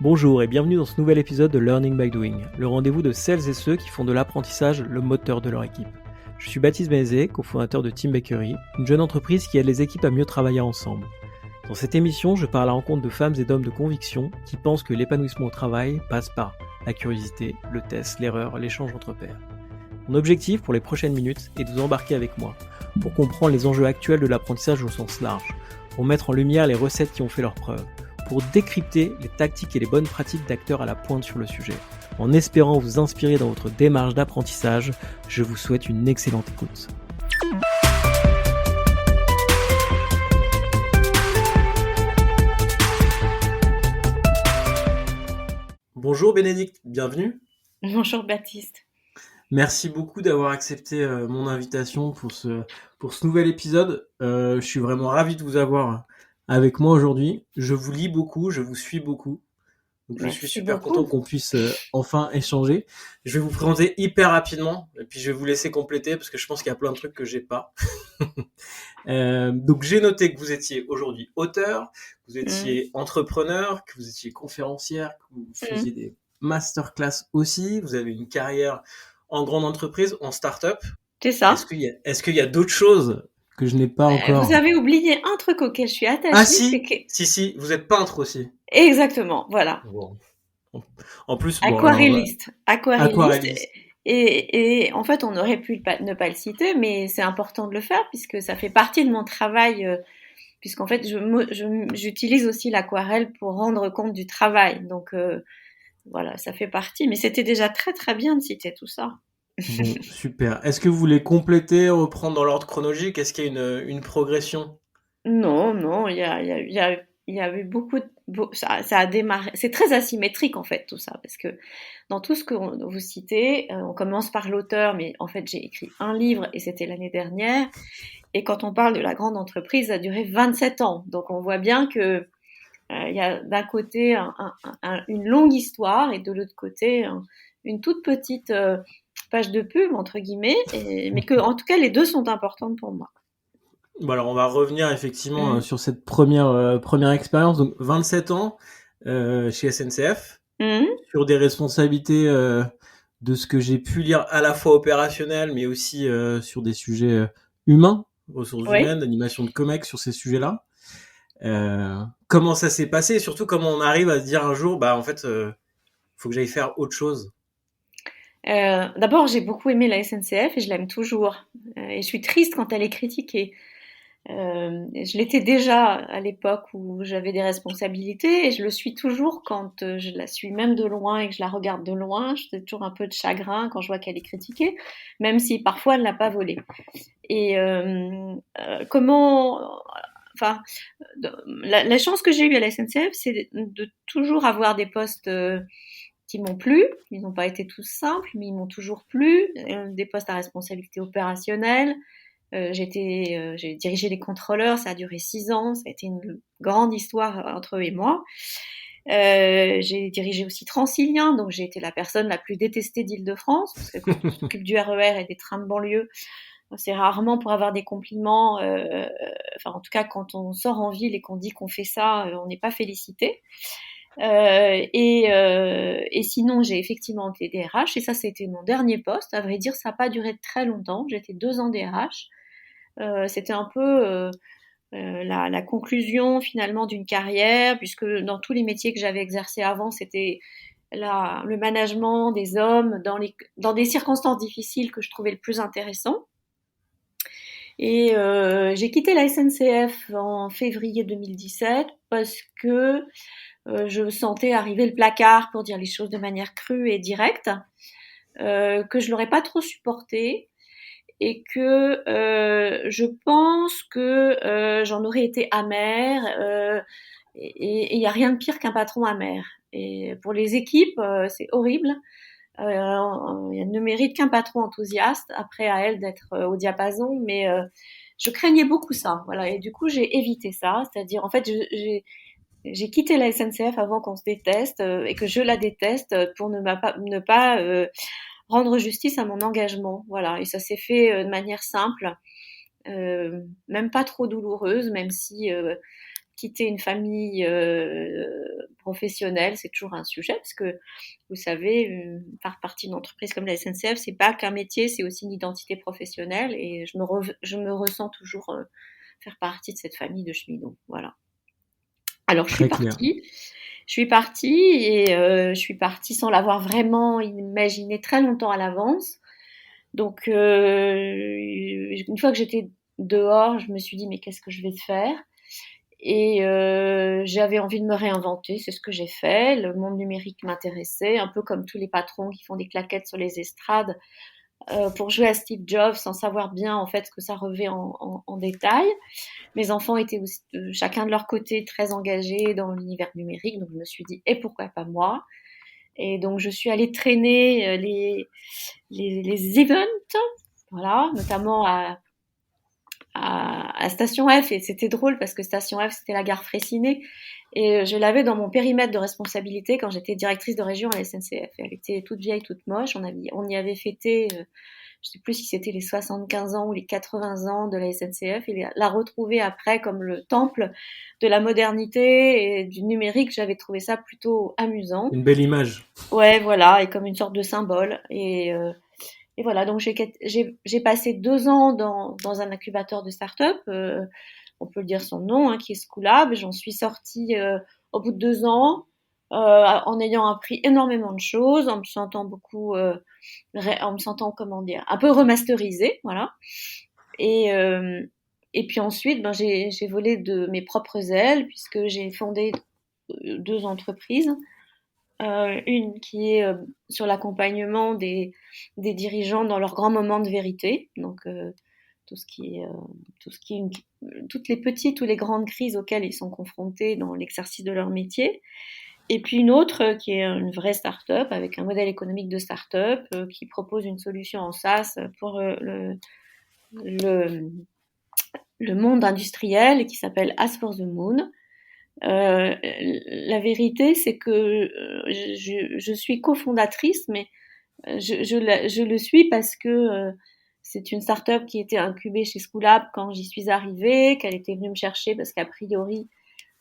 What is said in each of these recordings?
Bonjour et bienvenue dans ce nouvel épisode de Learning by Doing, le rendez-vous de celles et ceux qui font de l'apprentissage le moteur de leur équipe. Je suis Baptiste Bénézé, cofondateur de Team Bakery, une jeune entreprise qui aide les équipes à mieux travailler ensemble. Dans cette émission, je pars à la rencontre de femmes et d'hommes de conviction qui pensent que l'épanouissement au travail passe par la curiosité, le test, l'erreur, l'échange entre pairs. Mon objectif pour les prochaines minutes est de vous embarquer avec moi pour comprendre les enjeux actuels de l'apprentissage au sens large, pour mettre en lumière les recettes qui ont fait leurs preuves, pour décrypter les tactiques et les bonnes pratiques d'acteurs à la pointe sur le sujet. En espérant vous inspirer dans votre démarche d'apprentissage, je vous souhaite une excellente écoute. Bonjour Bénédicte, bienvenue. Bonjour Baptiste. Merci beaucoup d'avoir accepté mon invitation pour ce nouvel épisode. Je suis vraiment ravi de vous avoir avec moi aujourd'hui. Je vous lis beaucoup, je vous suis beaucoup. Donc je suis super content qu'on puisse enfin échanger. Je vais vous présenter hyper rapidement et puis je vais vous laisser compléter parce que je pense qu'il y a plein de trucs que j'ai pas. Donc j'ai noté que vous étiez aujourd'hui auteur, que vous étiez entrepreneur, que vous étiez conférencière, que vous faisiez des masterclass aussi. Vous avez une carrière en grande entreprise, en start-up. C'est ça. Est-ce qu'il y a d'autres choses que je n'ai pas encore? Vous avez oublié un truc auquel je suis attachée. Ah si, si, vous êtes peintre aussi. Exactement, voilà. Bon. En plus, aquarelliste. Aquarelliste. Et en fait, on aurait pu ne pas le citer, mais c'est important de le faire puisque ça fait partie de mon travail. Puisqu'en fait, j'utilise aussi l'aquarelle pour rendre compte du travail. Donc voilà, ça fait partie. Mais c'était déjà très très bien de citer tout ça. Bon, super. Est-ce que vous voulez compléter, reprendre dans l'ordre chronologique? Est-ce qu'il y a une progression? Non, il y a eu beaucoup ça a démarré. C'est très asymétrique en fait tout ça, parce que dans tout ce que vous citez, on commence par l'auteur, mais en fait j'ai écrit un livre et c'était l'année dernière. Et quand on parle de la grande entreprise, ça a duré 27 ans. Donc on voit bien que il y a d'un côté une longue histoire et de l'autre côté une toute petite page de pub entre guillemets, mais que en tout cas les deux sont importantes pour moi. Bon, alors on va revenir effectivement sur cette première expérience. Donc 27 ans chez SNCF, sur des responsabilités de ce que j'ai pu lire à la fois opérationnelles, mais aussi sur des sujets humains, ressources humaines, animation de COMEX sur ces sujets-là. Comment ça s'est passé et surtout comment on arrive à se dire un jour, en fait, faut que j'aille faire autre chose? D'abord, j'ai beaucoup aimé la SNCF et je l'aime toujours. Et je suis triste quand elle est critiquée. Je l'étais déjà à l'époque où j'avais des responsabilités et je le suis toujours quand je la suis même de loin et que je la regarde de loin. J'ai toujours un peu de chagrin quand je vois qu'elle est critiquée, même si parfois elle n'a pas volé. Et la chance que j'ai eue à la SNCF, c'est de toujours avoir des postes qui m'ont plu. Ils n'ont pas été tous simples, mais ils m'ont toujours plu. Des postes à responsabilité opérationnelle. J'ai dirigé les contrôleurs, ça a duré 6 ans, ça a été une grande histoire entre eux et moi. J'ai dirigé aussi Transilien, donc j'ai été la personne la plus détestée d'Île-de-France, parce que quand on s'occupe du RER et des trains de banlieue, c'est rarement pour avoir des compliments, en tout cas quand on sort en ville et qu'on dit qu'on fait ça, on n'est pas félicité. Et sinon, j'ai effectivement été DRH, et ça, c'était mon dernier poste. À vrai dire, ça n'a pas duré très longtemps. J'étais 2 ans DRH. C'était un peu la conclusion finalement d'une carrière, puisque dans tous les métiers que j'avais exercés avant, c'était le management des hommes dans des circonstances difficiles que je trouvais le plus intéressant. Et j'ai quitté la SNCF en février 2017 parce que je sentais arriver le placard, pour dire les choses de manière crue et directe, que je l'aurais pas trop supporté et que je pense que j'en aurais été amère, et il y a rien de pire qu'un patron amer. Et pour les équipes, c'est horrible. Elle ne mérite qu'un patron enthousiaste, après à elle d'être au diapason, mais je craignais beaucoup ça, voilà. Et du coup j'ai évité ça, c'est-à-dire en fait j'ai quitté la SNCF avant qu'on se déteste et que je la déteste pour ne pas rendre justice à mon engagement. Voilà, et ça s'est fait de manière simple, même pas trop douloureuse, même si quitter une famille professionnelle, c'est toujours un sujet parce que vous savez, faire partie d'une entreprise comme la SNCF, c'est pas qu'un métier, c'est aussi une identité professionnelle et je me ressens toujours faire partie de cette famille de cheminots. Voilà. Alors Très clair. je suis partie et je suis partie sans l'avoir vraiment imaginé très longtemps à l'avance. Donc une fois que j'étais dehors, je me suis dit mais qu'est-ce que je vais faire? Et j'avais envie de me réinventer, c'est ce que j'ai fait. Le monde numérique m'intéressait, un peu comme tous les patrons qui font des claquettes sur les estrades pour jouer à Steve Jobs sans savoir bien en fait ce que ça revêt en détail. Mes enfants étaient aussi, chacun de leur côté très engagés dans l'univers numérique, donc je me suis dit et pourquoi pas moi? Et donc je suis allée traîner les events, voilà, notamment à Station F, et c'était drôle parce que Station F c'était la gare Fraissinet et je l'avais dans mon périmètre de responsabilité quand j'étais directrice de région à la SNCF. Elle était toute vieille, toute moche. On y avait fêté, je sais plus si c'était les 75 ans ou les 80 ans de la SNCF, et la retrouver après comme le temple de la modernité et du numérique, j'avais trouvé ça plutôt amusant. Une belle image. Ouais, voilà, et comme une sorte de symbole. Et voilà, donc j'ai passé 2 ans dans un incubateur de start-up, on peut le dire son nom, hein, qui est Schoolab. J'en suis sortie au bout de 2 ans, en ayant appris énormément de choses, en me sentant en me sentant, comment dire, un peu remasterisée, voilà. Et, euh, et puis ensuite, ben, j'ai volé de mes propres ailes, puisque j'ai fondé 2 entreprises. Une qui est sur l'accompagnement des dirigeants dans leurs grands moments de vérité, donc tout ce qui est, toutes les petites ou les grandes crises auxquelles ils sont confrontés dans l'exercice de leur métier. Et puis une autre qui est une vraie start-up avec un modèle économique de start-up qui propose une solution en SaaS pour le, le monde industriel et qui s'appelle As for the Moon. La vérité, c'est que je suis cofondatrice, mais je le suis parce que c'est une start-up qui était incubée chez Schoolab quand j'y suis arrivée, qu'elle était venue me chercher parce qu'a priori,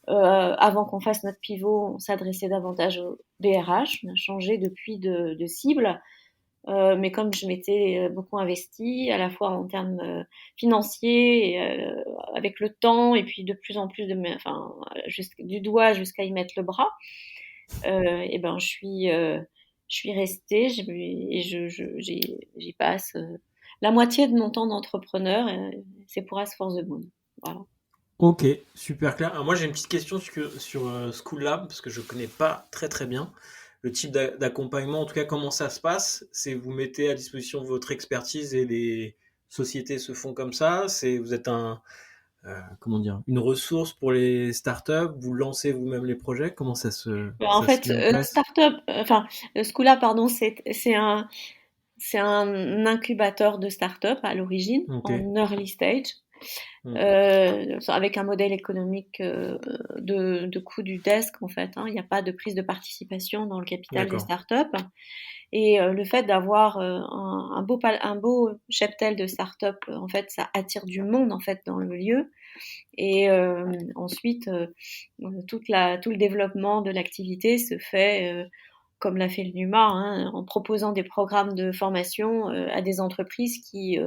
avant qu'on fasse notre pivot, on s'adressait davantage au DRH. On a changé depuis de cible. Mais comme je m'étais beaucoup investie, à la fois en termes financiers, et, avec le temps, et puis de plus en plus enfin, du doigt jusqu'à y mettre le bras, et ben je suis restée et j'y passe la moitié de mon temps d'entrepreneur. C'est pour As for the Moon. Voilà. Ok, super clair. Alors moi j'ai une petite question sur School Lab parce que je connais pas très très bien le type d'accompagnement. En tout cas, comment ça se passe? C'est vous mettez à disposition votre expertise et les sociétés se font comme ça. C'est vous êtes comment dire, une ressource pour les startups. Vous lancez vous-même les projets. Comment En ça se fait, met en place? Startup, enfin, Schoolab, pardon, c'est un incubateur de start-up à l'origine, Ok. en early stage, Hmm. avec un modèle économique de coût du desk en fait. Hein. Il n'y a pas de prise de participation dans le capital des D'accord. startups. Et le fait d'avoir un beau cheptel de startups, en fait, ça attire du monde en fait dans le lieu. Et ensuite, tout le développement de l'activité se fait comme l'a fait le NUMA, hein, en proposant des programmes de formation à des entreprises qui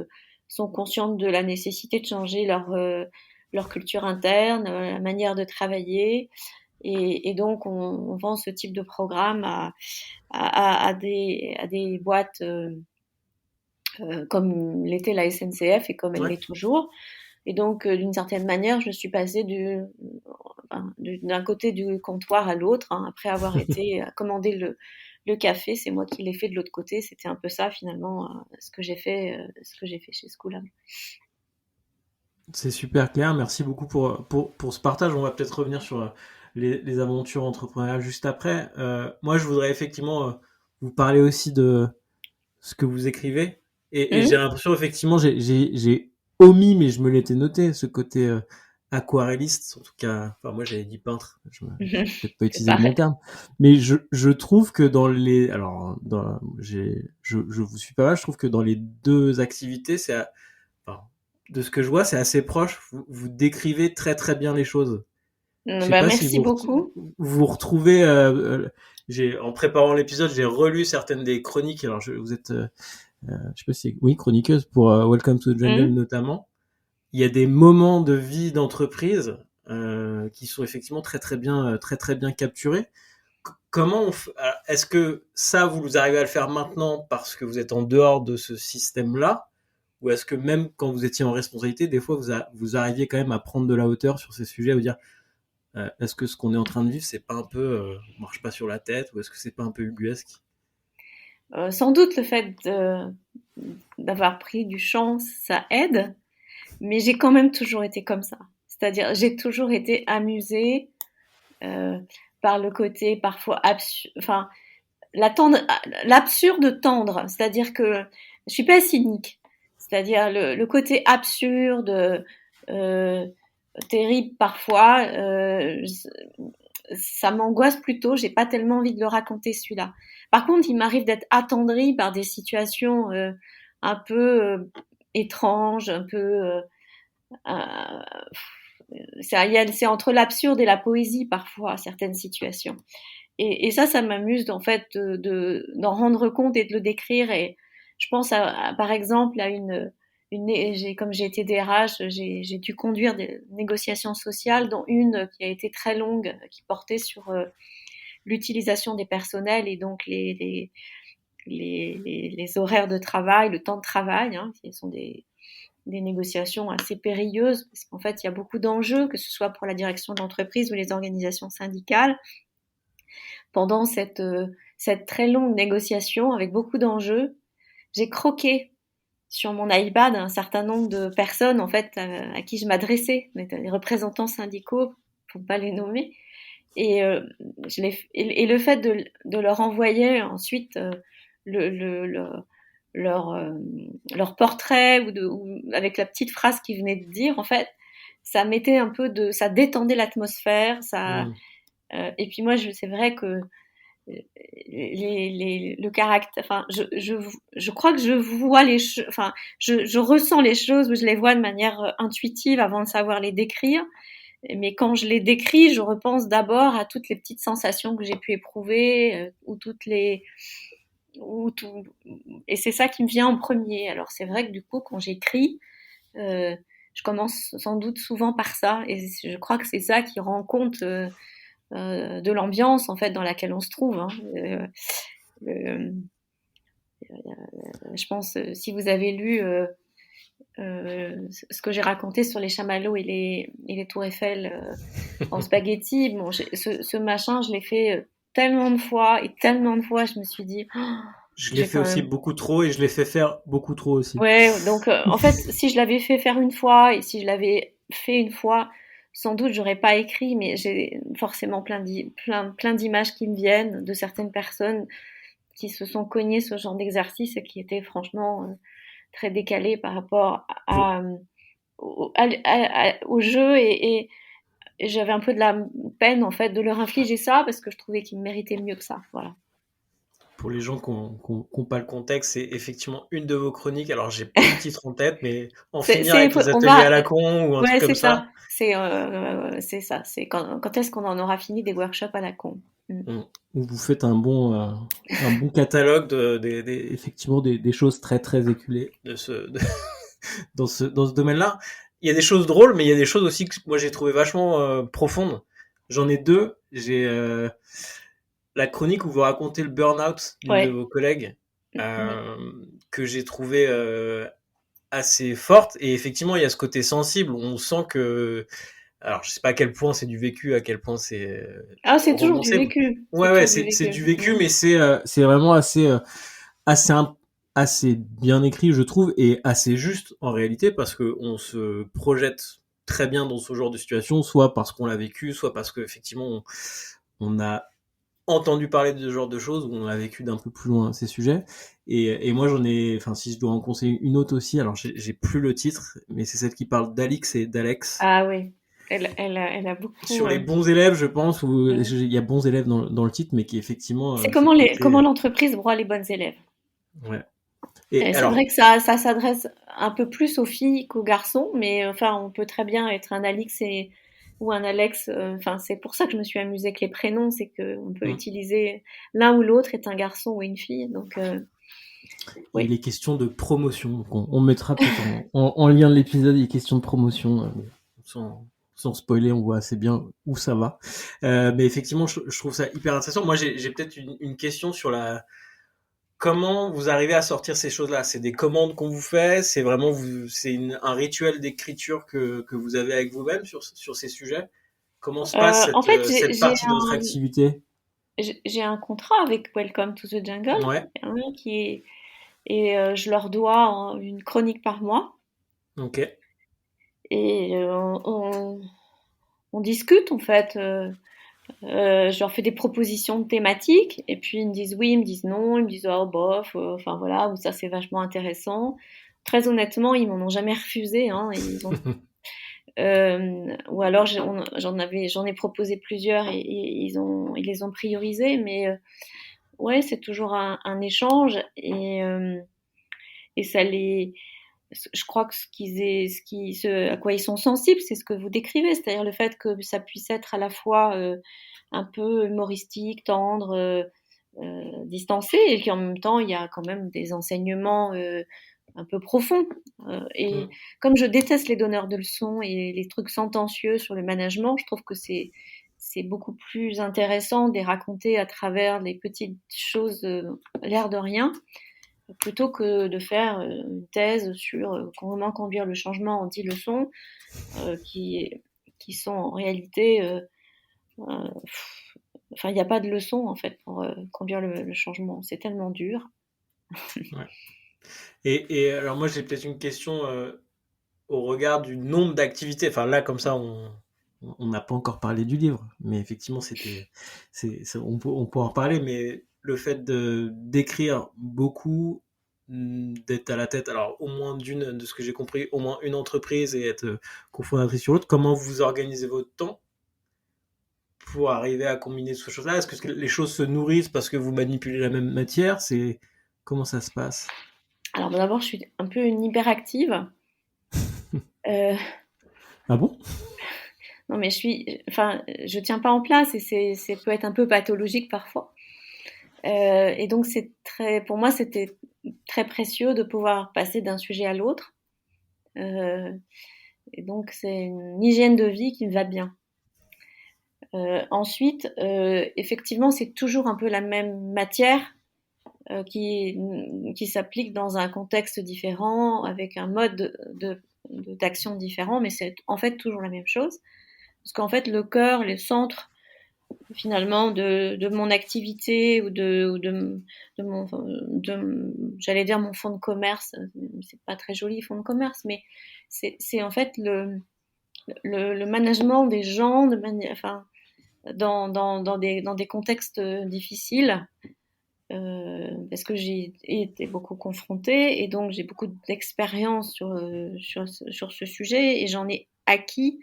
sont conscientes de la nécessité de changer leur culture interne, la manière de travailler. Et donc, on vend ce type de programme à des boîtes comme l'était la SNCF et comme elle Ouais. l'est toujours. Et donc, d'une certaine manière, je suis passée d'un côté du comptoir à l'autre, hein, après avoir été à commander le café, c'est moi qui l'ai fait de l'autre côté. C'était un peu ça finalement ce que j'ai fait chez Schoolab. C'est super clair. Merci beaucoup pour ce partage. On va peut-être revenir sur les aventures entrepreneuriales juste après. Moi, je voudrais effectivement vous parler aussi de ce que vous écrivez. Et j'ai Mmh. l'impression, effectivement, j'ai omis, mais je me l'étais noté, ce côté aquarelliste. En tout cas, enfin, moi, j'avais dit peintre. J'ai peut-être pas C'est utilisé le bon pareil. terme. Mais je trouve que je vous suis pas mal. Je trouve que dans les deux activités, enfin, de ce que je vois, c'est assez proche. Vous décrivez très très bien les choses. Je sais Bah, pas si merci beaucoup. vous retrouvez. En préparant l'épisode, j'ai relu certaines des chroniques. Alors, vous êtes, je sais pas si, oui, chroniqueuse pour Welcome to the Jungle Mmh. notamment. Il y a des moments de vie d'entreprise qui sont effectivement très bien capturés. Comment est-ce que ça vous arrivez à le faire maintenant parce que vous êtes en dehors de ce système-là, ou est-ce que même quand vous étiez en responsabilité, des fois vous arriviez quand même à prendre de la hauteur sur ces sujets, à vous dire est-ce que ce qu'on est en train de vivre, c'est pas un peu on marche pas sur la tête, ou est-ce que c'est pas un peu ubuesque? Sans doute le fait d'avoir pris du champ, ça aide, mais j'ai quand même toujours été comme ça. C'est-à-dire, j'ai toujours été amusée euh, par le côté parfois absurde, enfin, l'absurde tendre. C'est-à-dire que je suis pas cynique. C'est-à-dire le côté absurde, euh, terrible parfois, ça m'angoisse plutôt. J'ai pas tellement envie de le raconter celui-là. Par contre, il m'arrive d'être attendrie par des situations un peu étranges, un peu c'est entre l'absurde et la poésie parfois certaines situations. Et ça m'amuse en fait d'en rendre compte et de le décrire. Et je pense par exemple à comme j'ai été DRH, j'ai dû conduire des négociations sociales, dont une qui a été très longue, qui portait sur l'utilisation des personnels et donc les horaires de travail, le temps de travail, hein, qui sont des négociations assez périlleuses, parce qu'en fait, il y a beaucoup d'enjeux, que ce soit pour la direction de l'entreprise ou les organisations syndicales. Pendant cette très longue négociation, avec beaucoup d'enjeux, j'ai croqué sur mon iPad un certain nombre de personnes, en fait, à qui je m'adressais, les représentants syndicaux, pour ne pas les nommer. Et, et le fait de leur envoyer ensuite le, le, le, leur, leur portrait ou avec la petite phrase qu'ils venaient de dire, en fait, ça mettait un peu ça détendait l'atmosphère, Mmh. et puis moi, c'est vrai que le caractère, enfin, je crois que je vois enfin, je ressens les choses ou je les vois de manière intuitive avant de savoir les décrire. Mais quand je les décris, je repense d'abord à toutes les petites sensations que j'ai pu éprouver, ou toutes les, ou tout, et c'est ça qui me vient en premier. Alors c'est vrai que du coup, quand j'écris, euh, je commence sans doute souvent par ça, et je crois que c'est ça qui rend compte de l'ambiance en fait dans laquelle on se trouve. Hein. Le, je pense, si vous avez lu ce que j'ai raconté sur les chamallows et les tours Eiffel en spaghetti, bon, ce machin, je l'ai fait tellement de fois et tellement de fois, je me suis dit, oh, Je l'ai j'ai fait quand aussi même. beaucoup trop, et je l'ai fait faire beaucoup trop aussi. Ouais, donc en fait, si je l'avais fait faire une fois et si je l'avais fait une fois, sans doute j'aurais pas écrit, mais j'ai forcément plein d'images qui me viennent de certaines personnes qui se sont cognées ce genre d'exercice et qui étaient franchement très décalées par rapport Pour, au jeu et j'avais un peu de la peine en fait de leur infliger ça parce que je trouvais qu'ils méritaient mieux que ça. Voilà. pour les gens qui ont pas le contexte, c'est effectivement une de vos chroniques. Alors, j'ai plus le titre en tête, mais en finir avec les On ateliers va, à la con ou un truc ouais, comme c'est ça. ça. C'est ça. C'est quand est-ce qu'on en aura fini des workshops à la con. Mm. Où vous faites un bon catalogue effectivement des choses très très éculées dans ce domaine-là. Il y a des choses drôles, mais il y a des choses aussi que moi j'ai trouvé vachement profondes. J'en ai deux. J'ai la chronique où vous racontez le burn-out d'une de Ouais. vos collègues, Mm. euh, que j'ai trouvé assez forte. Et effectivement, il y a ce côté sensible où on sent que, alors je sais pas à quel point c'est du vécu, à quel point c'est Ah, c'est toujours du romancé. vécu. C'est Ouais, ouais, toujours du c'est vécu. du vécu, Mm. mais c'est vraiment assez, assez bien écrit, je trouve, et assez juste en réalité, parce que on se projette très bien dans ce genre de situation, soit parce qu'on l'a vécu, soit parce qu'effectivement on a entendu parler de ce genre de choses, ou on a vécu d'un peu plus loin ces sujets. Et moi j'en ai, enfin si je dois en conseiller une autre aussi, alors j'ai plus le titre, mais c'est celle qui parle d'Alix et d'Alex. Ah oui. Elle a beaucoup. Sur les bons élèves, je pense, où Mm. il y a bons élèves dans le titre, mais qui effectivement C'est ce comment côté, l'entreprise broie les bonnes élèves. ouais. Et C'est vrai alors, que ça s'adresse un peu plus aux filles qu'aux garçons, mais enfin, on peut très bien être un Alix ou un Alex. Enfin, c'est pour ça que je me suis amusée avec les prénoms, c'est qu'on peut Mm. utiliser l'un ou l'autre est un garçon ou une fille. Donc, Et oui. les questions de promotion. Donc on mettra peut-être en lien de l'épisode les questions de promotion. Sans spoiler, on voit assez bien où ça va. Mais effectivement, je trouve ça hyper intéressant. Moi, j'ai peut-être une question sur comment vous arrivez à sortir ces choses-là. C'est des commandes qu'on vous fait. C'est vraiment un rituel d'écriture que vous avez avec vous-même sur ces sujets. Comment se passe En fait, cette partie de votre activité? j'ai un contrat avec Welcome to the Jungle, Ouais. hein, et je leur dois une chronique par mois. Ok. Et on discute en fait. Je leur fais des propositions de thématiques et puis ils me disent oui, ils me disent non, ils me disent oh bof, enfin voilà, ou ça c'est vachement intéressant. Très honnêtement, ils m'en ont jamais refusé, hein, ou alors j'en ai proposé plusieurs et ils les ont priorisés, mais ouais, c'est toujours un échange et ça les, je crois que à quoi ils sont sensibles, c'est ce que vous décrivez, c'est-à-dire le fait que ça puisse être à la fois un peu humoristique, tendre, distancé, et qu'en même temps, il y a quand même des enseignements un peu profonds. Et Mm. comme je déteste les donneurs de leçons et les trucs sentencieux sur le management, je trouve que c'est beaucoup plus intéressant de les raconter à travers les petites choses, l'air de rien, plutôt que de faire une thèse sur comment conduire le changement en 10 leçons, euh, qui, qui sont en réalité euh, enfin, il n'y a pas de leçon en fait pour conduire le changement. C'est tellement dur. Ouais. Et alors moi j'ai peut-être une question au regard du nombre d'activités. Enfin là comme ça on n'a pas encore parlé du livre, mais effectivement on pourra en reparler. Mais le fait de d'écrire beaucoup, d'être à la tête, alors au moins d'une, de ce que j'ai compris, au moins une entreprise et être cofondatrice sur l'autre. Comment vous organisez votre temps pour arriver à combiner ces choses-là? Est-ce que les choses se nourrissent parce que vous manipulez la même matière? C'est comment ça se passe? Alors d'abord, je suis un peu une hyperactive. Euh, Ah bon? non mais enfin, je tiens pas en place et peut être un peu pathologique parfois. Et donc pour moi, c'était très précieux de pouvoir passer d'un sujet à l'autre. Euh, et donc c'est une hygiène de vie qui me va bien. Ensuite, effectivement, c'est toujours un peu la même matière qui s'applique dans un contexte différent, avec un mode d'action différent, mais c'est en fait toujours la même chose. Parce qu'en fait, le cœur, le centre finalement de mon activité de mon, j'allais dire mon fonds de commerce, c'est pas très joli fonds de commerce, mais c'est en fait le management des gens de manière, enfin, dans des contextes difficiles, parce que j'ai été beaucoup confrontée et donc j'ai beaucoup d'expérience sur ce sujet et j'en ai acquis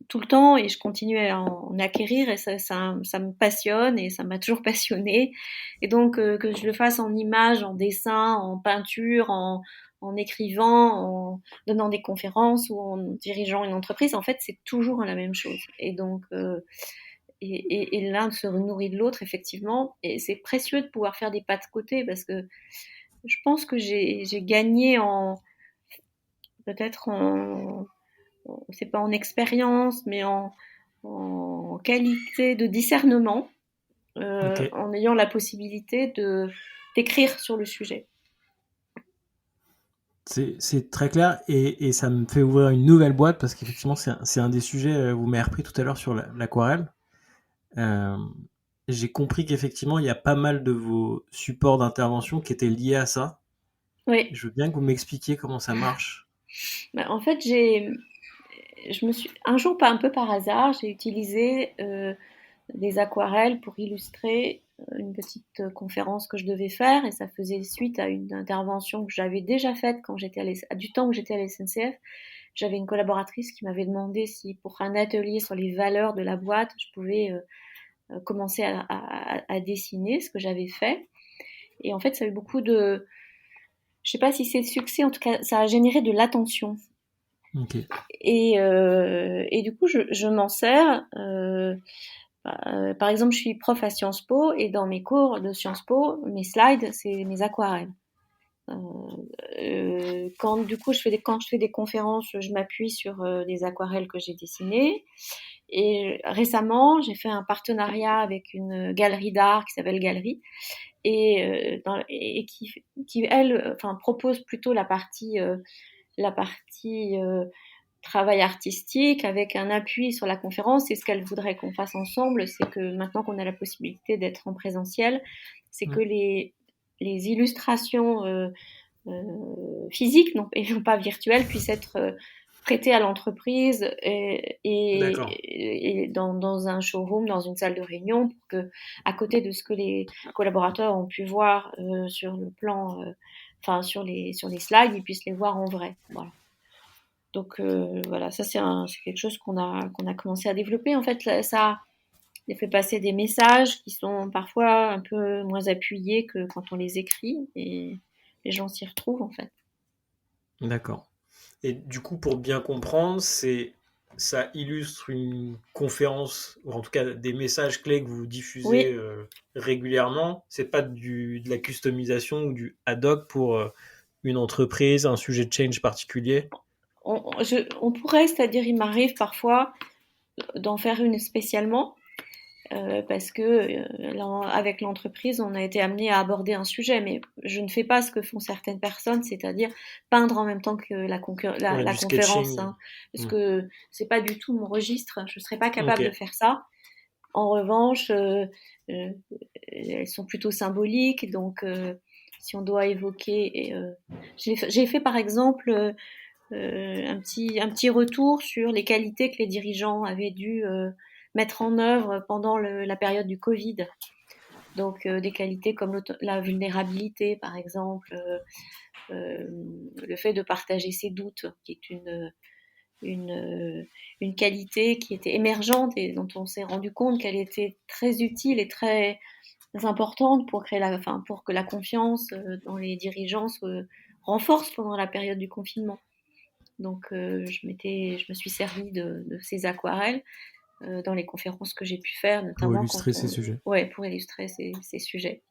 tout le temps et je continue à en acquérir et ça me passionne et ça m'a toujours passionné. Et donc que je le fasse en images, en dessin, en peinture, en écrivant, en donnant des conférences ou en dirigeant une entreprise, en fait, c'est toujours la même chose. Et donc, et l'un se nourrit de l'autre, effectivement. Et c'est précieux de pouvoir faire des pas de côté parce que je pense que j'ai gagné peut-être c'est pas en expérience, mais en qualité de discernement, Ok. en ayant la possibilité d'écrire sur le sujet. C'est très clair et ça me fait ouvrir une nouvelle boîte parce qu'effectivement c'est un des sujets, vous m'avez repris tout à l'heure sur l'aquarelle. Euh, j'ai compris qu'effectivement il y a pas mal de vos supports d'intervention qui étaient liés à ça. Oui. Je veux bien que vous m'expliquiez comment ça marche. Bah, en fait, je me suis un jour, pas un peu par hasard, j'ai utilisé des aquarelles pour illustrer une petite conférence que je devais faire et ça faisait suite à une intervention que j'avais déjà faite quand du temps où j'étais à la SNCF. J'avais une collaboratrice qui m'avait demandé si pour un atelier sur les valeurs de la boîte, je pouvais commencer à dessiner ce que j'avais fait. Et en fait, ça a eu beaucoup de, je sais pas si c'est succès, en tout cas, ça a généré de l'attention. Ok. Et du coup, je m'en sers. Par exemple, je suis prof à Sciences Po et dans mes cours de Sciences Po, mes slides, c'est mes aquarelles. Quand du coup quand je fais des conférences, je m'appuie sur des aquarelles que j'ai dessinées. Et récemment, j'ai fait un partenariat avec une galerie d'art qui s'appelle Galerie et qui elle, enfin, propose plutôt la partie travail artistique avec un appui sur la conférence. Et ce qu'elle voudrait qu'on fasse ensemble, c'est que maintenant qu'on a la possibilité d'être en présentiel, c'est que les illustrations physiques et non pas virtuelles puissent être prêtées à l'entreprise D'accord. et dans un showroom, dans une salle de réunion, pour que, à côté de ce que les collaborateurs ont pu voir sur le plan, enfin sur les slides, ils puissent les voir en vrai. Voilà. Donc voilà, ça c'est quelque chose qu'on a commencé à développer. En fait, ça fait passer des messages qui sont parfois un peu moins appuyés que quand on les écrit et les gens s'y retrouvent en fait. D'accord. Et du coup, pour bien comprendre, ça illustre une conférence, ou en tout cas des messages clés que vous diffusez Oui, régulièrement. C'est pas de la customisation ou du ad hoc pour une entreprise, un sujet de change particulier. on pourrait, c'est-à-dire il m'arrive parfois d'en faire une spécialement parce que avec l'entreprise, on a été amené à aborder un sujet, mais je ne fais pas ce que font certaines personnes, c'est-à-dire peindre en même temps que Ouais, la du conférence, sketching. hein, parce Hmm. que c'est pas du tout mon registre. Je serais pas Ok. capable de faire ça. En revanche, euh, elles sont plutôt symboliques, donc si on doit évoquer, j'ai fait par exemple un petit retour sur les qualités que les dirigeants avaient dû mettre en œuvre pendant la période du Covid. Donc des qualités comme la vulnérabilité, par exemple, euh, le fait de partager ses doutes, qui est une, une qualité qui était émergente et dont on s'est rendu compte qu'elle était très utile et très importante pour créer enfin, pour que la confiance dans les dirigeants se renforce pendant la période du confinement. Donc je me suis servi de ces aquarelles dans les conférences que j'ai pu faire, Pour notamment illustrer ces sujets. ouais, pour illustrer ces sujets.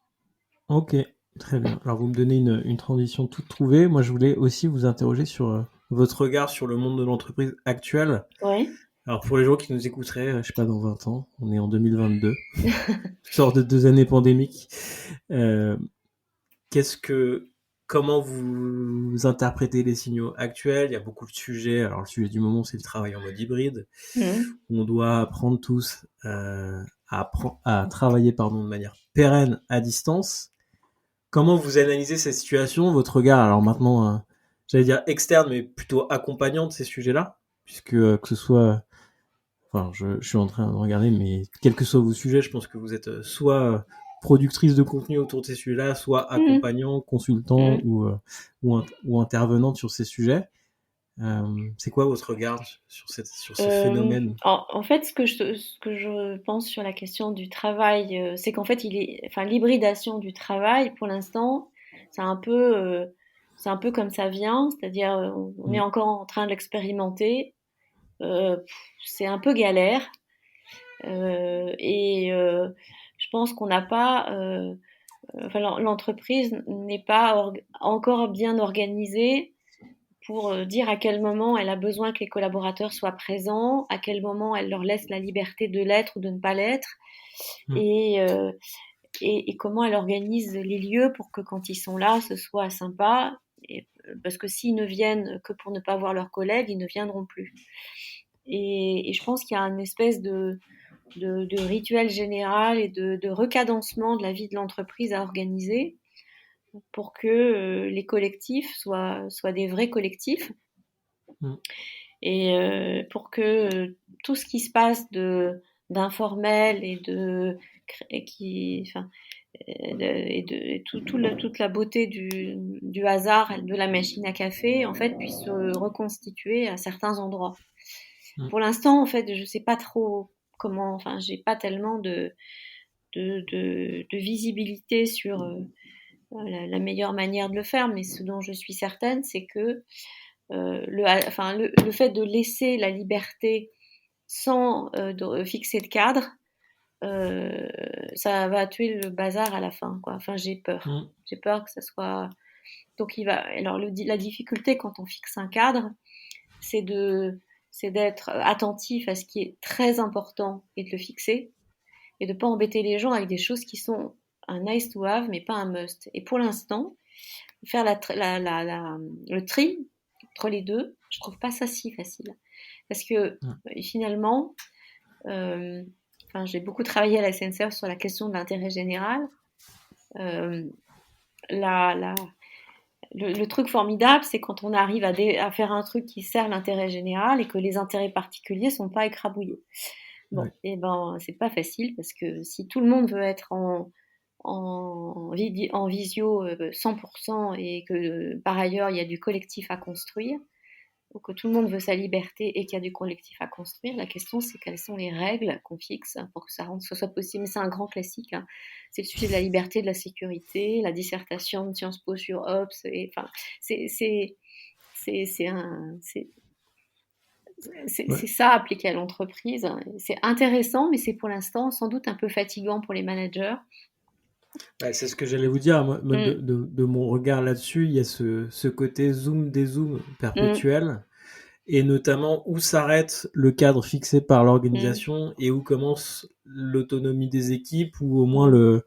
Ok, très bien. Alors vous me donnez une transition toute trouvée. Moi, je voulais aussi vous interroger sur votre regard sur le monde de l'entreprise actuel. Ouais. Alors pour les gens qui nous écouteraient, je sais pas, dans 20 ans, on est en 2022, sort de 2 années pandémiques. Euh, qu'est-ce que, comment vous interprétez les signaux actuels? Il y a beaucoup de sujets. Alors le sujet du moment, c'est le travail en mode hybride. Mmh. On doit apprendre tous à travailler pardon, de manière pérenne à distance. Comment vous analysez cette situation, votre regard? Alors maintenant, j'allais dire externe, mais plutôt accompagnant de ces sujets-là, puisque que ce soit enfin, je suis en train de regarder, mais quels que soient vos sujets, je pense que vous êtes soit productrice de contenu autour de ces sujets-là, soit Mmh. accompagnant, consultant Mmh. ou intervenante sur ces sujets. C'est quoi votre regard sur ce phénomène? En fait, ce que je pense sur la question du travail, c'est qu'en fait, enfin, l'hybridation du travail, pour l'instant, c'est un peu, c'est un peu comme ça vient, c'est-à-dire, on est Mm. encore en train de l'expérimenter. Euh, c'est un peu galère. Et je pense qu'on n'a pas, enfin, l'entreprise n'est pas encore bien organisée pour dire à quel moment elle a besoin que les collaborateurs soient présents, à quel moment elle leur laisse la liberté de l'être ou de ne pas l'être, Mm. et, euh, et comment elle organise les lieux pour que quand ils sont là, ce soit sympa. Parce que s'ils ne viennent que pour ne pas voir leurs collègues, ils ne viendront plus. Et je pense qu'il y a une espèce de rituel général et de recadencement de la vie de l'entreprise à organiser pour que les collectifs soient des vrais collectifs Mm. et pour que tout ce qui se passe d'informel et qui, enfin, et toute la beauté du hasard, de la machine à café, en fait, puisse se reconstituer à certains endroits. Mm. Pour l'instant, en fait, je sais pas trop comment, enfin, j'ai pas tellement de visibilité sur la meilleure manière de le faire, mais ce dont je suis certaine, c'est que le fait de laisser la liberté sans de fixer de cadre, ça va tuer le bazar à la fin, quoi. Enfin, j'ai peur. Mm. J'ai peur que ça soit. Donc, alors, la difficulté quand on fixe un cadre, c'est d'être attentif à ce qui est très important et de le fixer, et de pas embêter les gens avec des choses qui sont un nice to have, mais pas un must. Et pour l'instant, faire le tri entre les deux, je trouve pas ça si facile. Parce que finalement, j'ai beaucoup travaillé à la SNCF sur la question de l'intérêt général. Euh, le truc formidable, c'est quand on arrive à faire un truc qui sert l'intérêt général et que les intérêts particuliers sont pas écrabouillés. Bon, Ouais. et ben c'est pas facile parce que si tout le monde veut être en visio 100% et que par ailleurs il y a du collectif à construire, ou que tout le monde veut sa liberté et qu'il y a du collectif à construire, la question c'est quelles sont les règles qu'on fixe pour que ce soit possible. Mais c'est un grand classique, hein. C'est le sujet de la liberté, de la sécurité, la dissertation de Sciences Po sur Hobbes, et enfin c'est Ouais. ça appliqué à l'entreprise. C'est intéressant, mais c'est pour l'instant sans doute un peu fatigant pour les managers. Ouais, c'est ce que j'allais vous dire. Moi, Mm, de mon regard là-dessus, il y a ce côté zoom dézoom mm, perpétuel, et notamment où s'arrête le cadre fixé par mm, l'organisation et où commence l'autonomie des équipes, ou au moins mm.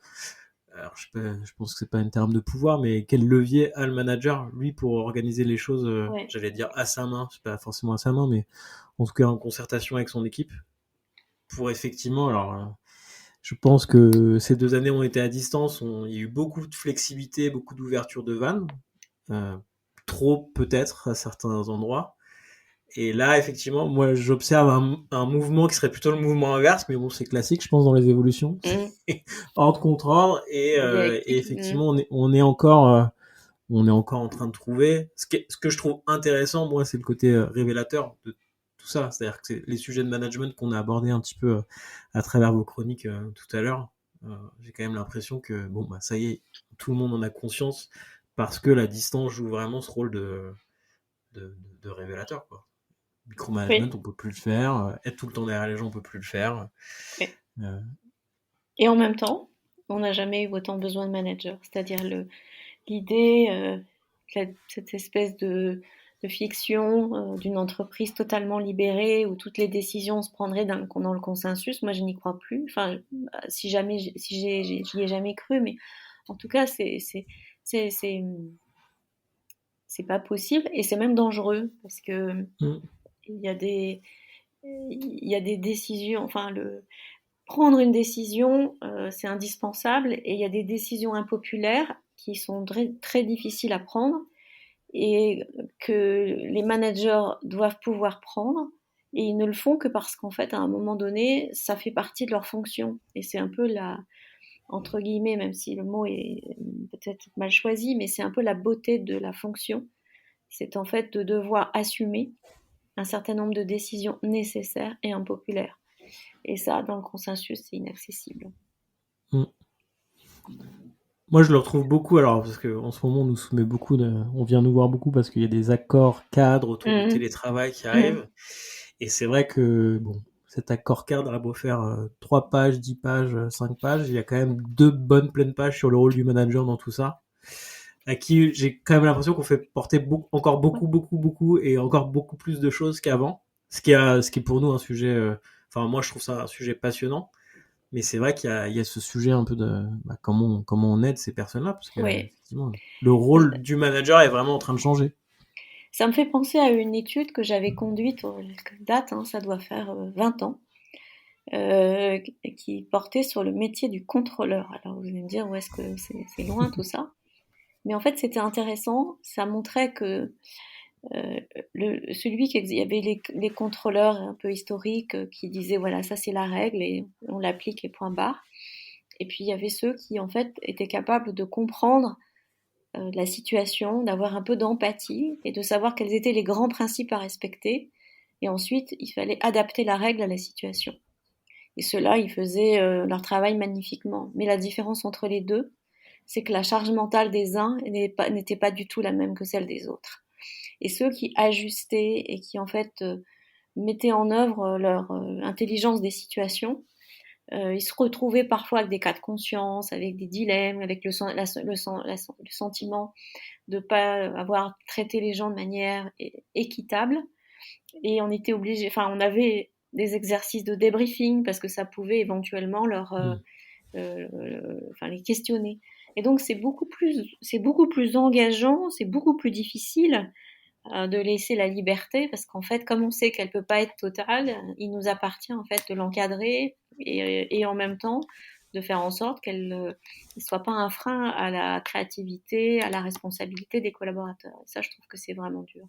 alors je pense que c'est pas un terme de pouvoir, mais quel levier a le manager, lui, pour organiser les choses, Ouais. j'allais dire à sa main, c'est pas forcément à sa main, mais en tout cas en concertation avec son équipe, pour effectivement, alors je pense que ces 2 années ont été à distance, il y a eu beaucoup de flexibilité, beaucoup d'ouverture de vannes, euh, trop peut-être à certains endroits. Et là, effectivement, moi, j'observe un mouvement qui serait plutôt le mouvement inverse, mais bon, c'est classique, je pense, dans les évolutions. Mm. Ordre contre ordre, et Dialectique. Mm, effectivement, on est encore en train de trouver. Ce que je trouve intéressant, moi, c'est le côté révélateur de tout ça. C'est-à-dire que c'est les sujets de management qu'on a abordés un petit peu à travers vos chroniques tout à l'heure. J'ai quand même l'impression que, bon, bah, ça y est, tout le monde en a conscience, parce que la distance joue vraiment ce rôle de révélateur, quoi. Micromanagement, oui. on peut plus le faire. Être tout le temps derrière les gens, on peut plus le faire. Oui. Euh, Et en même temps, on n'a jamais eu autant besoin de managers. C'est-à-dire l'idée, cette espèce de fiction d'une entreprise totalement libérée où toutes les décisions se prendraient dans le consensus, moi je n'y crois plus. Enfin, si jamais, j'y ai jamais cru, mais en tout cas, c'est, c'est, c'est pas possible et c'est même dangereux parce que mm, il y a des, il y a des décisions, prendre une décision, c'est indispensable et il y a des décisions impopulaires qui sont très, très difficiles à prendre et que les managers doivent pouvoir prendre et ils ne le font que parce qu'en fait, à un moment donné, ça fait partie de leur fonction. Et c'est un peu entre guillemets, même si le mot est peut-être mal choisi, mais c'est un peu la beauté de la fonction. C'est en fait de devoir assumer un certain nombre de décisions nécessaires et impopulaires. Et ça, dans le consensus, c'est inaccessible. mm. Moi, je le retrouve beaucoup, alors, parce qu'en ce moment, on nous soumet on vient nous voir beaucoup parce qu'il y a des accords cadres autour du Mmh, télétravail qui mmh, arrivent. Et c'est vrai que, bon, cet accord cadre a beau faire 3 pages, 10 pages, 5 pages, il y a quand même 2 bonnes pleines pages sur le rôle du manager dans tout ça, à qui j'ai quand même l'impression qu'on fait porter encore ouais. beaucoup, et encore beaucoup plus de choses qu'avant. Ce qui est pour nous un sujet, enfin, moi, je trouve ça un sujet passionnant. Mais c'est vrai il y a ce sujet un peu de comment on aide ces personnes-là, parce que Ouais. effectivement, le rôle du manager est vraiment en train de changer. Ça me fait penser à une étude que j'avais conduite, date, hein, ça doit faire 20 ans, euh, qui portait sur le métier du contrôleur. Alors vous allez me dire, où est-ce que c'est loin tout ça? Mais en fait, c'était intéressant. Ça montrait que euh, il y avait les contrôleurs un peu historiques qui disaient, voilà, ça c'est la règle et on l'applique et point barre. Et puis il y avait ceux qui, en fait, étaient capables de comprendre la situation, d'avoir un peu d'empathie et de savoir quels étaient les grands principes à respecter. Et ensuite, il fallait adapter la règle à la situation. Et ceux-là, ils faisaient leur travail magnifiquement. Mais la différence entre les deux, c'est que la charge mentale des uns n'était pas du tout la même que celle des autres. et ceux qui ajustaient et qui en fait mettaient en œuvre leur intelligence des situations. Ils se retrouvaient parfois avec des cas de conscience, avec des dilemmes, avec le sentiment de ne pas avoir traité les gens de manière équitable. Et on était obligé, enfin, on avait des exercices de débriefing parce que ça pouvait éventuellement les questionner. Et donc c'est beaucoup plus engageant, c'est beaucoup plus difficile de laisser la liberté parce qu'en fait, comme on sait qu'elle peut pas être totale, il nous appartient en fait de l'encadrer et en même temps de faire en sorte qu'elle ne soit pas un frein à la créativité, à la responsabilité des collaborateurs. Et ça, je trouve que c'est vraiment dur.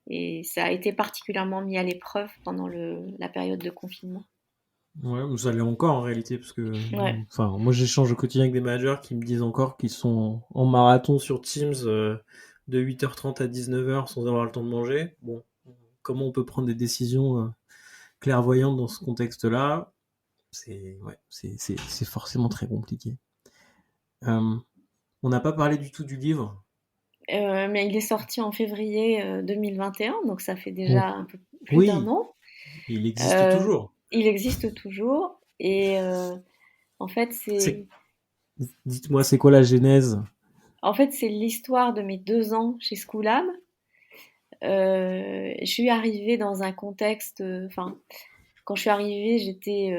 Et ça a été particulièrement mis à l'épreuve pendant la période de confinement. Ouais, ça l'est encore en réalité, parce que Ouais. moi j'échange au quotidien avec des managers qui me disent encore qu'ils sont en marathon sur Teams de 8h30 à 19h sans avoir le temps de manger. Bon, comment on peut prendre des décisions clairvoyantes dans ce contexte-là? C'est forcément très compliqué. On n'a pas parlé du tout du livre. Mais il est sorti en février 2021, donc ça fait Oh, déjà un peu plus d'un oui, an. il existe Euh, toujours. il existe toujours et en fait C'est, c'est dites-moi, c'est quoi la genèse? c'est l'histoire de mes 2 ans chez Schoolab. Je suis arrivée dans un contexte, quand je suis arrivée, j'étais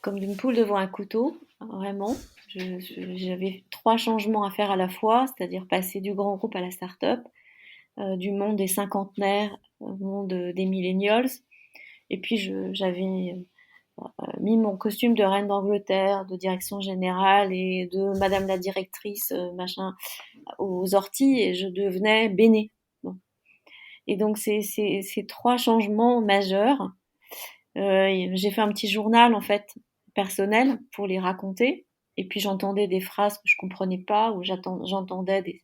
comme d'une poule devant un couteau, vraiment. J'avais 3 changements à faire à la fois, c'est-à-dire passer du grand groupe à la start-up, du monde des cinquantenaires au monde des millennials. Et puis j'avais mis mon costume de reine d'Angleterre, de direction générale et de Madame la directrice, machin, aux orties et je devenais Béné. Bon. Et donc ces 3 changements majeurs. J'ai fait un petit journal en fait personnel pour les raconter. Et puis j'entendais des phrases que je comprenais pas, ou j'entendais des,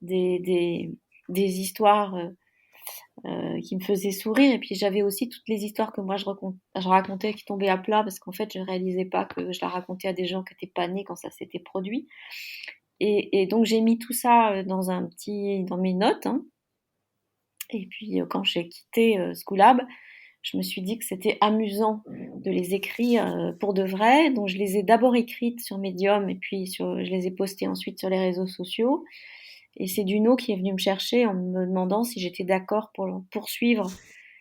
des, des histoires qui me faisaient sourire. Et puis j'avais aussi toutes les histoires que moi je racontais qui tombaient à plat parce qu'en fait je réalisais pas que je la racontais à des gens qui étaient pas nés quand ça s'était produit. Et donc j'ai mis tout ça dans mes notes. Hein. Et puis quand j'ai quitté Schoolab, je me suis dit que c'était amusant de les écrire pour de vrai. Donc je les ai d'abord écrites sur Medium et puis je les ai postées ensuite sur les réseaux sociaux. Et c'est Duno qui est venu me chercher en me demandant si j'étais d'accord pour poursuivre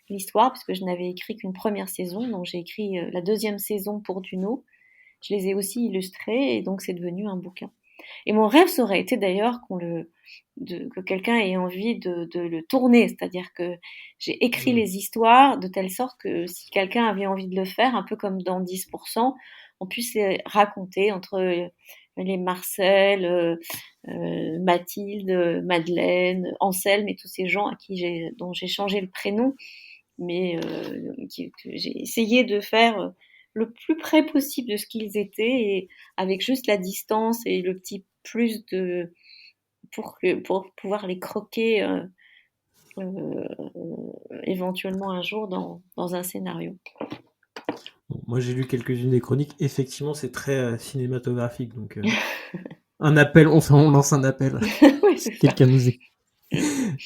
l'histoire, puisque je n'avais écrit qu'une première saison. Donc j'ai écrit la deuxième saison pour Duno. Je les ai aussi illustrées et donc c'est devenu un bouquin. Et mon rêve, ça aurait été d'ailleurs que quelqu'un ait envie de le tourner. C'est-à-dire que j'ai écrit les histoires de telle sorte que si quelqu'un avait envie de le faire, un peu comme dans 10%, on puisse les raconter entre les Marcel, Mathilde, Madeleine, Anselme et tous ces gens dont j'ai changé le prénom, mais que j'ai essayé de faire le plus près possible de ce qu'ils étaient et avec juste la distance et le petit plus pour pouvoir les croquer euh, éventuellement un jour dans un scénario. Bon, moi j'ai lu quelques-unes des chroniques. Effectivement, c'est très cinématographique. Donc un appel, on lance un appel. Oui, Si c'est ça. quelqu'un nous écoute.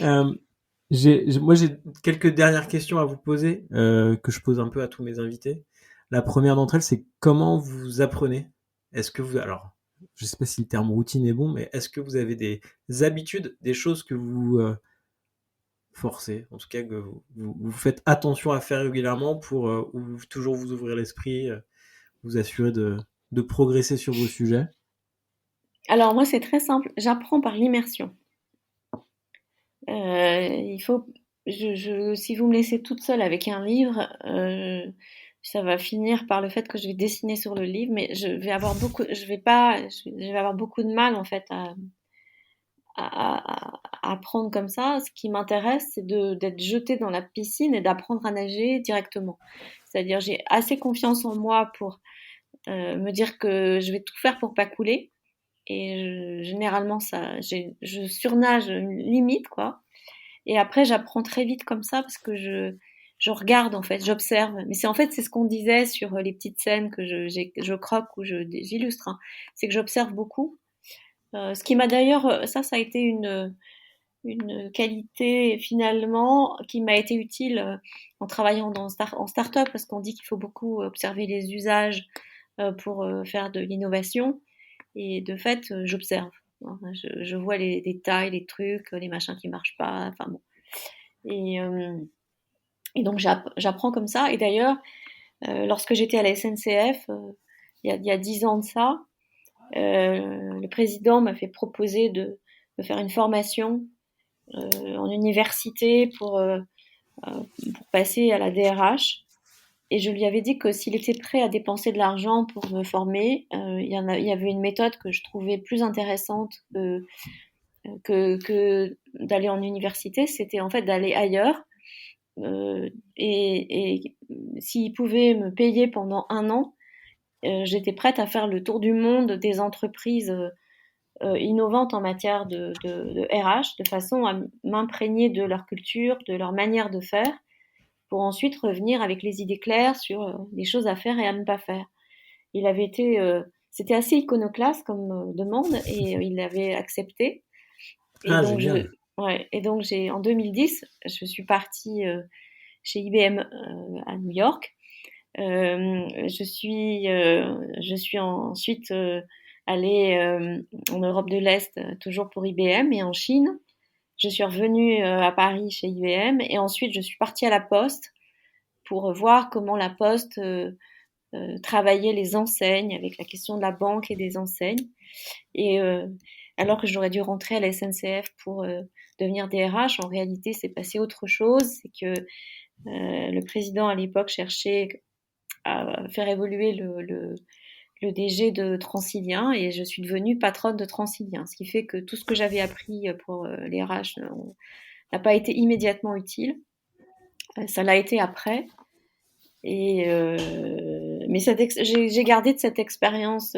Euh, moi j'ai quelques dernières questions à vous poser que je pose un peu à tous mes invités. La première d'entre elles, c'est comment vous apprenez? Est-ce que alors, je sais pas si le terme routine est bon, mais est-ce que vous avez des habitudes, des choses que vous forcez, en tout cas que vous faites attention à faire régulièrement pour toujours vous ouvrir l'esprit, vous assurer de progresser sur vos sujets? Alors moi c'est très simple, j'apprends par l'immersion. Il faut, si vous me laissez toute seule avec un livre, ça va finir par le fait que je vais dessiner sur le livre, mais je vais avoir beaucoup de mal en fait à apprendre comme ça. Ce qui m'intéresse, c'est d'être jetée dans la piscine et d'apprendre à nager directement. C'est-à-dire, j'ai assez confiance en moi pour me dire que je vais tout faire pour pas couler. Et généralement, je surnage limite, quoi. Et après, j'apprends très vite comme ça parce que je regarde en fait, j'observe. Mais c'est ce qu'on disait sur les petites scènes que je croque ou j'illustre. Hein. C'est que j'observe beaucoup. Ce qui m'a d'ailleurs, ça a été une qualité finalement qui m'a été utile en travaillant en start-up parce qu'on dit qu'il faut beaucoup observer les usages pour faire de l'innovation. Et de fait, j'observe. Je vois les détails, les trucs, les machins qui marchent pas. Enfin bon. Et, euh, et donc j'apprends comme ça. Et d'ailleurs, lorsque j'étais à la SNCF, il y a 10 ans de ça, le président m'a fait proposer de faire une formation en université pour passer à la DRH. Et je lui avais dit que s'il était prêt à dépenser de l'argent pour me former, il y avait une méthode que je trouvais plus intéressante que d'aller en université, c'était en fait d'aller ailleurs. Et s'il pouvait me payer pendant un an, j'étais prête à faire le tour du monde des entreprises innovantes en matière de RH, de façon à m'imprégner de leur culture, de leur manière de faire, pour ensuite revenir avec les idées claires sur les choses à faire et à ne pas faire. Il avait été, c'était assez iconoclaste comme demande et il avait accepté. Et Ah, donc génial. ouais, et donc en 2010, je suis partie chez IBM à New York. Je suis ensuite allée en Europe de l'Est, toujours pour IBM, et en Chine. Je suis revenue à Paris chez IBM, et ensuite je suis partie à la Poste pour voir comment la Poste travaillait les enseignes, avec la question de la banque et des enseignes. Et alors que j'aurais dû rentrer à la SNCF pour devenir DRH, en réalité, c'est passé autre chose. C'est que le président à l'époque cherchait à faire évoluer le DG de Transilien et je suis devenue patronne de Transilien. Ce qui fait que tout ce que j'avais appris pour les RH n'a pas été immédiatement utile. Ça l'a été après. Mais j'ai gardé de cette expérience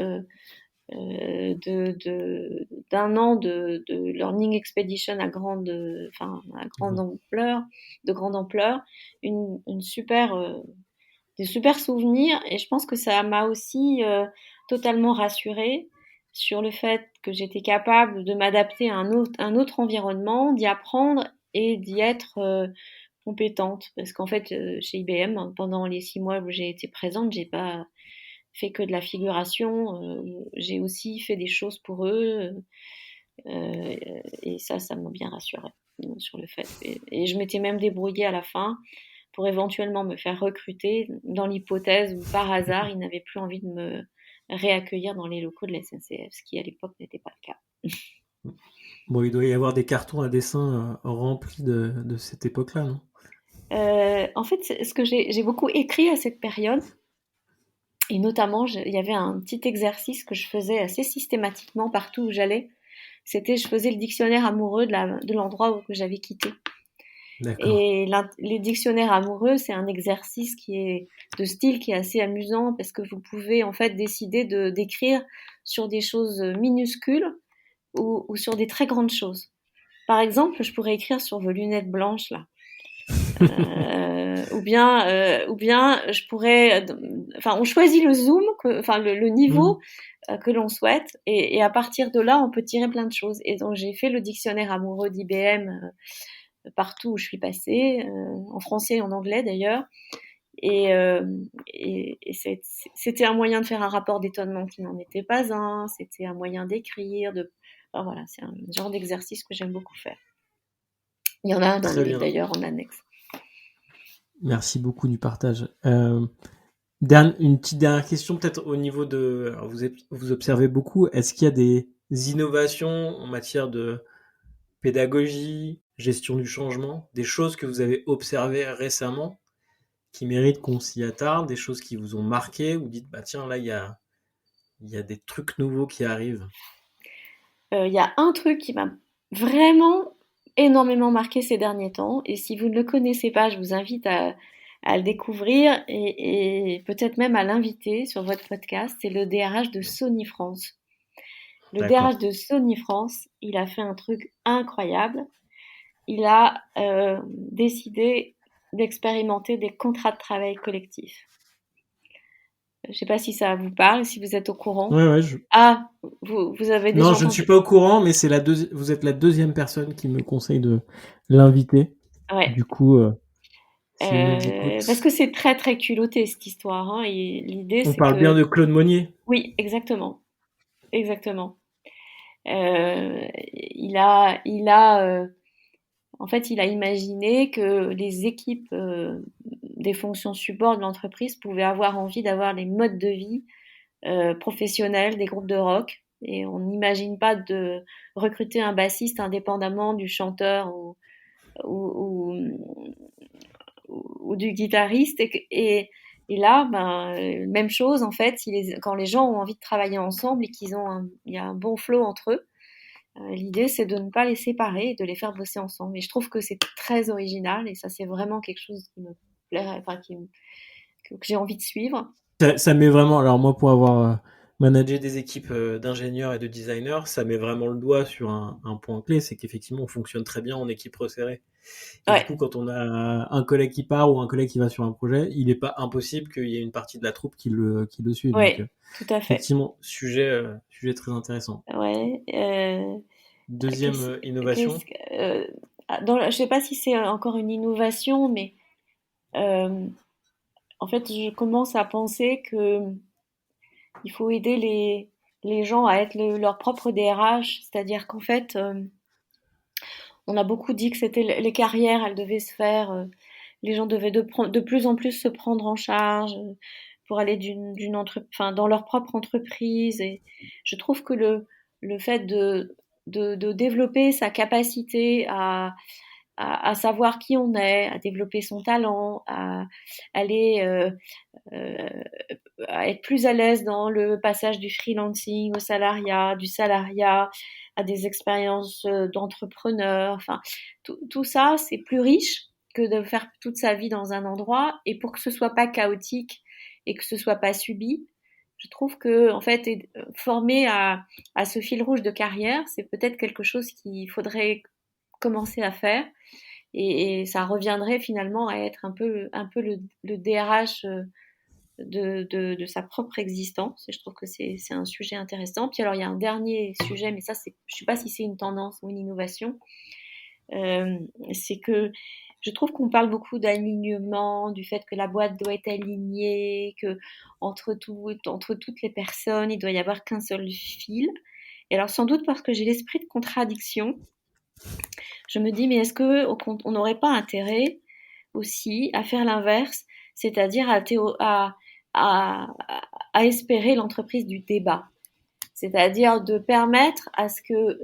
d'un an de Learning Expedition à grande Mhm. ampleur, de grande ampleur, une super des super souvenirs et je pense que ça m'a aussi totalement rassurée sur le fait que j'étais capable de m'adapter à un autre environnement, d'y apprendre et d'y être compétente. Parce qu'en fait, chez IBM, pendant les 6 mois où j'ai été présente, j'ai pas fait que de la figuration. J'ai aussi fait des choses pour eux et ça m'a bien rassurée sur le fait. Et je m'étais même débrouillée à la fin pour éventuellement me faire recruter dans l'hypothèse où par hasard ils n'avaient plus envie de me réaccueillir dans les locaux de la SNCF, ce qui à l'époque n'était pas le cas. Bon, il doit y avoir des cartons à dessin remplis de cette époque-là, non? En fait, ce que j'ai beaucoup écrit à cette période, et notamment il y avait un petit exercice que je faisais assez systématiquement partout où j'allais. C'était je faisais le dictionnaire amoureux de l'endroit où j'avais quitté. D'accord. Et les dictionnaires amoureux, c'est un exercice qui est de style qui est assez amusant parce que vous pouvez en fait décider de d'écrire sur des choses minuscules ou sur des très grandes choses. Par exemple, je pourrais écrire sur vos lunettes blanches là. Ou bien je pourrais, enfin, on choisit le zoom, enfin le niveau Mhm. que l'on souhaite, et à partir de là, on peut tirer plein de choses. Et donc j'ai fait le dictionnaire amoureux d'IBM partout où je suis passée, en français et en anglais d'ailleurs. Et, euh, C'était un moyen de faire un rapport d'étonnement qui n'en était pas un. C'était un moyen d'écrire, enfin, voilà, c'est un genre d'exercice que j'aime beaucoup faire. Il y en a un dans le Très livre bien. d'ailleurs en annexe. Merci beaucoup du partage. Une petite dernière question, peut-être au niveau de. Alors vous observez beaucoup. Est-ce qu'il y a des innovations en matière de pédagogie, gestion du changement, des choses que vous avez observées récemment qui méritent qu'on s'y attarde, des choses qui vous ont marqué, ou dites, bah tiens, là, il y a des trucs nouveaux qui arrivent. Il y a un truc qui m'a vraiment énormément marqué ces derniers temps, et si vous ne le connaissez pas, je vous invite à le découvrir et peut-être même à l'inviter sur votre podcast, c'est le DRH de Sony France. Le DRH D'accord. de Sony France, il a fait un truc incroyable. Il a décidé d'expérimenter des contrats de travail collectifs. Je sais pas si ça vous parle, si vous êtes au courant. Ouais, ouais. Ah, vous avez Non, déjà je ne suis entendu. pas au courant, mais vous êtes la deuxième personne qui me conseille de l'inviter. Ouais. Du coup, s'il nous écoute, Parce que c'est très très culotté cette histoire, hein, et l'idée on c'est parle bien que de Claude Monnier. oui, exactement, exactement. En fait, il a imaginé que les équipes des fonctions support de l'entreprise pouvaient avoir envie d'avoir les modes de vie professionnels des groupes de rock. Et on n'imagine pas de recruter un bassiste indépendamment du chanteur ou, ou du guitariste. Et là, même chose en fait, quand les gens ont envie de travailler ensemble et il y a un bon flow entre eux, l'idée c'est de ne pas les séparer et de les faire bosser ensemble. Et je trouve que c'est très original et ça c'est vraiment quelque chose qui me plairait, que j'ai envie de suivre. Ça met vraiment, alors moi pour avoir managé des équipes d'ingénieurs et de designers, ça met vraiment le doigt sur un point clé, c'est qu'effectivement on fonctionne très bien en équipe resserrée. Et du Ouais, coup, quand on a un collègue qui part ou un collègue qui va sur un projet, il n'est pas impossible qu'il y ait une partie de la troupe qui le suive. Donc, ouais, tout à fait. effectivement, sujet très intéressant. Ouais. Deuxième Qu'est-ce, innovation. je sais pas si c'est encore une innovation, mais euh, en fait, je commence à penser que il faut aider les gens à être leur propre DRH, c'est-à-dire qu'en fait, on a beaucoup dit que c'était les carrières, elles devaient se faire, les gens devaient de plus en plus se prendre en charge pour aller enfin, dans leur propre entreprise. Et je trouve que le fait de développer sa capacité à savoir qui on est, à développer son talent, à aller euh, à être plus à l'aise dans le passage du freelancing au salariat, du salariat à des expériences d'entrepreneur. Enfin, tout ça, c'est plus riche que de faire toute sa vie dans un endroit. Et pour que ce soit pas chaotique et que ce soit pas subi, je trouve que en fait, former à ce fil rouge de carrière, c'est peut-être quelque chose qu'il faudrait commencer à faire. Et ça reviendrait finalement à être un peu le DRH de sa propre existence. Et je trouve que c'est un sujet intéressant. Puis alors, il y a un dernier sujet, mais ça, je ne sais pas si c'est une tendance ou une innovation. C'est que je trouve qu'on parle beaucoup d'alignement, du fait que la boîte doit être alignée, que entre toutes les personnes, il doit y avoir qu'un seul fil. Et alors, sans doute parce que j'ai l'esprit de contradiction, je me dis, mais est-ce qu'on n'aurait pas intérêt aussi à faire l'inverse, c'est-à-dire à, à espérer l'entreprise du débat, c'est-à-dire de permettre à ce que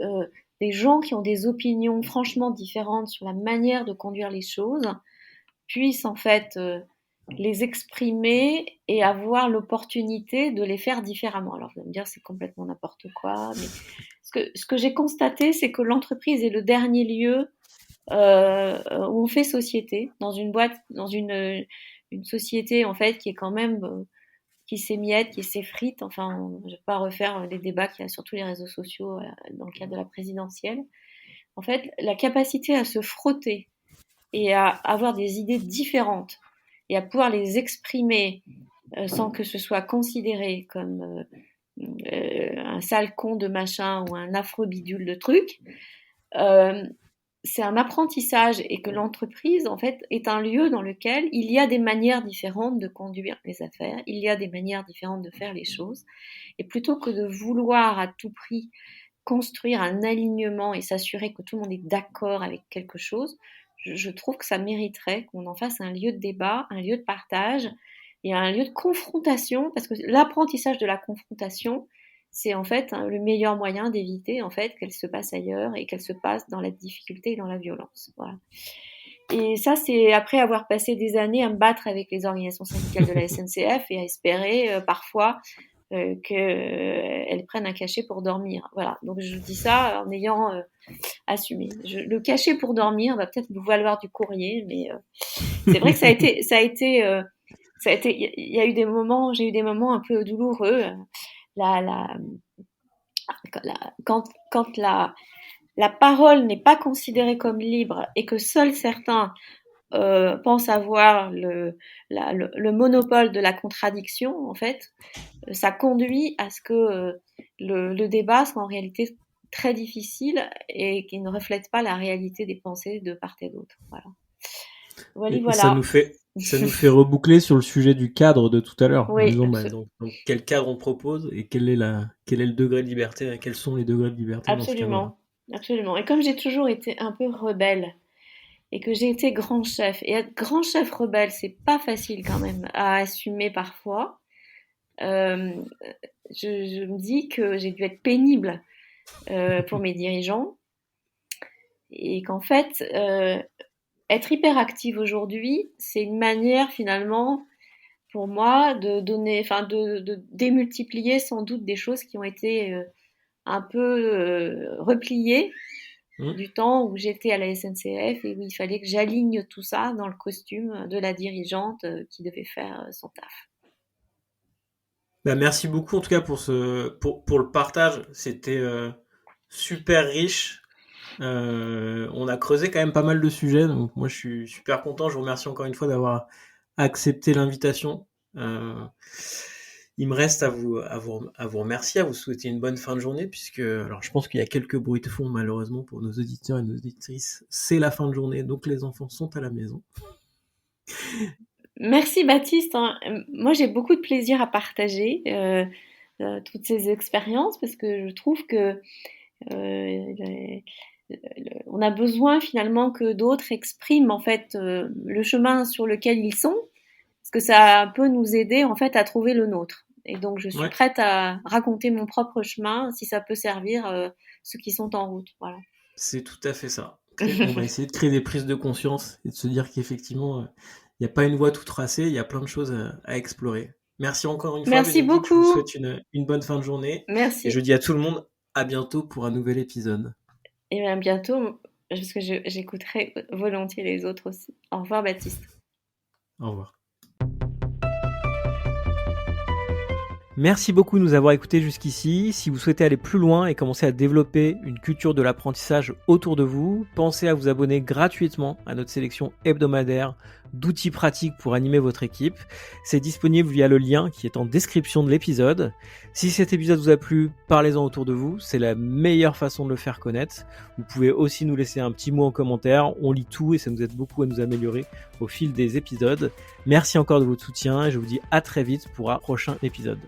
des gens qui ont des opinions franchement différentes sur la manière de conduire les choses puissent en fait les exprimer et avoir l'opportunité de les faire différemment. Alors vous allez me dire c'est complètement n'importe quoi, mais ce que j'ai constaté, c'est que l'entreprise est le dernier lieu où on fait société, dans une boîte, dans une société en fait qui est quand même qui s'émiette, qui s'effrite. Enfin, je ne vais pas refaire les débats qu'il y a sur tous les réseaux sociaux dans le cadre de la présidentielle. En fait, la capacité à se frotter et à avoir des idées différentes et à pouvoir les exprimer sans que ce soit considéré comme un sale con de machin ou un afro-bidule de truc, euh, c'est un apprentissage et que l'entreprise, en fait, est un lieu dans lequel il y a des manières différentes de conduire les affaires, il y a des manières différentes de faire les choses. Et plutôt que de vouloir à tout prix construire un alignement et s'assurer que tout le monde est d'accord avec quelque chose, je trouve que ça mériterait qu'on en fasse un lieu de débat, un lieu de partage et un lieu de confrontation, parce que l'apprentissage de la confrontation, c'est en fait le meilleur moyen d'éviter en fait qu'elle se passe ailleurs et qu'elle se passe dans la difficulté et dans la violence. Voilà. Et ça, c'est après avoir passé des années à me battre avec les organisations syndicales de la SNCF et à espérer parfois qu'elles prennent un cachet pour dormir. Voilà. Donc je dis ça en ayant assumé. Le cachet pour dormir va peut-être vous valoir du courrier, mais c'est vrai que il y a eu des moments, j'ai eu des moments un peu douloureux. La, la, quand la parole n'est pas considérée comme libre et que seuls certains pense avoir le monopole de la contradiction, en fait, ça conduit à ce que le débat soit en réalité très difficile et qui ne reflète pas la réalité des pensées de part et d'autre. Voilà. Voilà, Et ça voilà. nous fait reboucler sur le sujet du cadre de tout à l'heure, en Oui, disant donc quel cadre on propose et quel est le degré de liberté, quels sont les degrés de liberté dans ce cadre-là. absolument, absolument. Et comme j'ai toujours été un peu rebelle et que j'ai été grand chef, et être grand chef rebelle, c'est pas facile quand même à assumer parfois. Euh, je me dis que j'ai dû être pénible pour mes dirigeants et qu'en fait, être hyperactive aujourd'hui, c'est une manière finalement pour moi de donner, enfin de démultiplier sans doute des choses qui ont été un peu repliées Mmh. du temps où j'étais à la SNCF et où il fallait que j'aligne tout ça dans le costume de la dirigeante qui devait faire son taf. Bah, merci beaucoup en tout cas pour le partage. C'était super riche. On a creusé quand même pas mal de sujets, donc moi je suis super content. Je vous remercie encore une fois d'avoir accepté l'invitation. Euh, il me reste à vous remercier, à vous souhaiter une bonne fin de journée, puisque alors je pense qu'il y a quelques bruits de fond malheureusement pour nos auditeurs et nos auditrices. C'est la fin de journée, donc les enfants sont à la maison. Merci Baptiste, hein. Moi j'ai beaucoup de plaisir à partager toutes ces expériences parce que je trouve que les- on a besoin finalement que d'autres expriment en fait le chemin sur lequel ils sont, parce que ça peut nous aider en fait à trouver le nôtre. Et donc je suis Ouais, prête à raconter mon propre chemin si ça peut servir ceux qui sont en route. Voilà. c'est tout à fait ça. On va essayer de créer des prises de conscience et de se dire qu'effectivement, il n'y a pas une voie toute tracée, il y a plein de choses à explorer. Merci encore une fois, Merci Bénédicte. Je vous beaucoup. souhaite une bonne fin de journée. Et je Merci. dis à tout le monde, à bientôt pour un nouvel épisode. Et bien bientôt, parce que j'écouterai volontiers les autres aussi. Au revoir Baptiste. Au revoir. Merci beaucoup de nous avoir écoutés jusqu'ici. Si vous souhaitez aller plus loin et commencer à développer une culture de l'apprentissage autour de vous, pensez à vous abonner gratuitement à notre sélection hebdomadaire d'outils pratiques pour animer votre équipe. C'est disponible via le lien qui est en description de l'épisode. Si cet épisode vous a plu, parlez-en autour de vous. C'est la meilleure façon de le faire connaître. Vous pouvez aussi nous laisser un petit mot en commentaire. On lit tout et ça nous aide beaucoup à nous améliorer au fil des épisodes. Merci encore de votre soutien et je vous dis à très vite pour un prochain épisode.